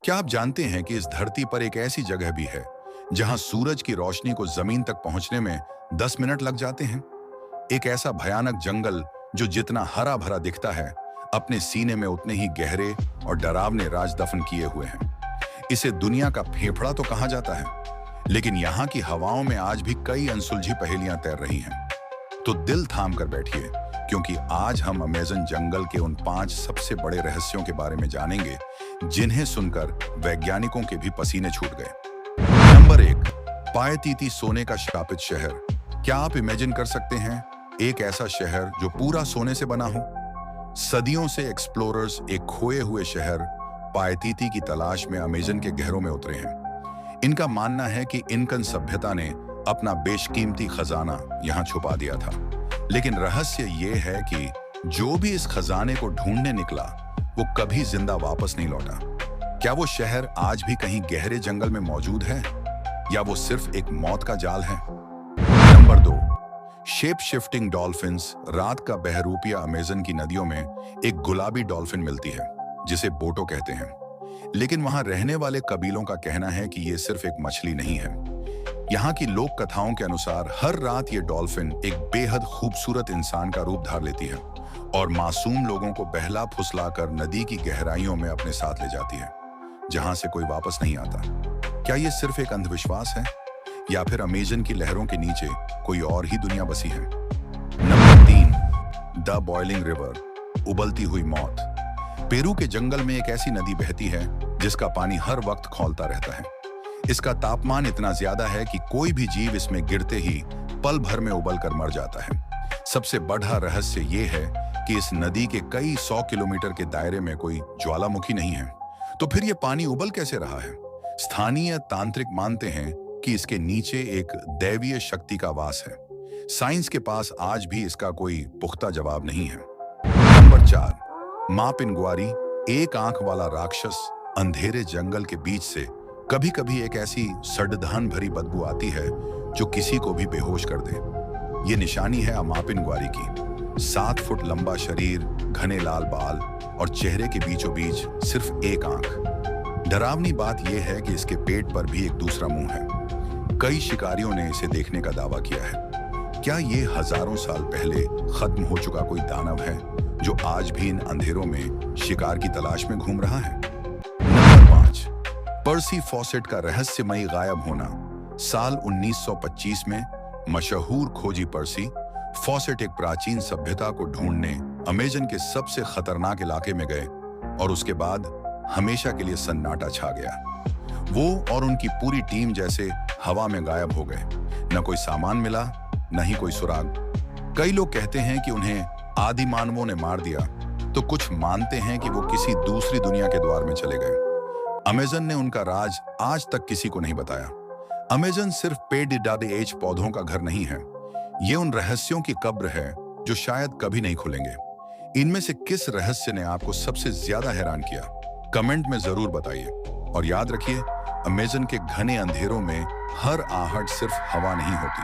क्या आप जानते हैं कि इस धरती पर एक ऐसी जगह भी है जहां सूरज की रोशनी को जमीन तक पहुंचने में 10 मिनट लग जाते हैं? एक ऐसा भयानक जंगल जो जितना हरा भरा दिखता है, अपने सीने में उतने ही गहरे और डरावने राज दफन किए हुए हैं। इसे दुनिया का फेफड़ा तो कहा जाता है, लेकिन यहाँ की हवाओं में आज भी कई अनसुलझी पहेलियां तैर रही हैं। तो दिल थाम कर बैठिए, क्योंकि आज हम अमेज़न जंगल के उन 5 सबसे बड़े रहस्यों के बारे में जानेंगे जिन्हें सुनकर वैज्ञानिकों के भी पसीने छूट गए। नंबर 1, पायतीती सोने का शापित शहर। क्या आप इमेजिन कर सकते हैं एक ऐसा शहर जो पूरा सोने से बना हो? सदियों से एक्सप्लोरर्स एक खोए हुए शहर पायतीती की तलाश में अमेज़न के गहरों में उतरे हैं। इनका मानना है कि इनकन सभ्यता ने अपना बेशकीमती खजाना यहां छुपा दिया था, लेकिन रहस्य ये है कि जो भी इस खजाने को ढूंढने निकला वो कभी जिंदा वापस नहीं लौटा। क्या वो शहर आज भी कहीं गहरे जंगल में मौजूद है, या वो सिर्फ एक मौत का जाल है? Number 2, shape shifting dolphins. रात का बहरूपिया अमेज़न की नदियों में एक गुलाबी डॉल्फिन मिलती है जिसे बोटो कहते हैं, लेकिन वहां रहने वाले कबीलों का कहना है कि ये सिर्फ एक मछली नहीं है। यहाँ की लोक कथाओं के अनुसार हर रात ये डॉल्फिन एक बेहद खूबसूरत इंसान का रूप धार लेती है और मासूम लोगों को बहला फुसलाकर नदी की गहराइयों में अपने साथ ले जाती है, जहां से कोई वापस नहीं आता। क्या ये सिर्फ एक अंधविश्वास है, या फिर अमेज़न की लहरों के नीचे कोई और ही दुनिया बसी है? Number 3, the boiling river. उबलती हुई मौत। पेरू के जंगल में एक ऐसी नदी बहती है जिसका पानी हर वक्त खौलता रहता है। इसका तापमान इतना ज्यादा है कि कोई भी जीव इसमें गिरते ही पल भर में उबलकर मर जाता है। सबसे बड़ा रहस्य ये है कि इस नदी के कई 100 किलोमीटर के दायरे में कोई ज्वालामुखी नहीं है। तो फिर ये पानी उबल कैसे रहा है? स्थानीय तांत्रिक मानते हैं कि इसके नीचे एक दैवीय शक्ति का वास है। साइंस के पास आज भी इसका कोई पुख्ता जवाब नहीं है। नंबर 4, माँ पिंगुआरी। एक आंख वाला राक्षस। अंधेरे जंगल के बीच से कभी कभी एक ऐसी सड़धन भरी बदबू आती है जो किसी को भी बेहोश कर दे। ये निशानी है माँ पिंगुआरी की। 7 फुट लंबा शरीर, घने लाल बाल और चेहरे के बीचों बीच सिर्फ एक आंख। डरावनी बात यह है कि इसके पेट पर भी एक दूसरा मुंह है। कई शिकारियों ने इसे देखने का दावा किया है। क्या ये हजारों साल पहले खत्म हो चुका कोई दानव है जो आज भी इन अंधेरों में शिकार की तलाश में घूम रहा है? नंबर 5, पर्सी फॉसेट का रहस्यमयी गायब होना। साल 1925 में मशहूर खोजी पर्सी फॉसेट एक प्राचीन सभ्यता को ढूंढने अमेज़न के सबसे खतरनाक इलाके में गए, और उसके बाद हमेशा के लिए सन्नाटा छा गया। वो और उनकी पूरी टीम जैसे हवा में गायब हो गए। न कोई सामान मिला, न ही कोई सुराग। कई लोग कहते हैं कि उन्हें आदि मानवों ने मार दिया, तो कुछ मानते हैं कि वो किसी दूसरी दुनिया के द्वार में चले गए। अमेज़न ने उनका राज आज तक किसी को नहीं बताया। अमेज़न सिर्फ पेडिडाडेज पौधों का घर नहीं है, ये उन रहस्यों की कब्र है जो शायद कभी नहीं खुलेंगे। इनमें से किस रहस्य ने आपको सबसे ज्यादा हैरान किया? कमेंट में जरूर बताइए। और याद रखिए, अमेज़न के घने अंधेरों में हर आहट सिर्फ हवा नहीं होती,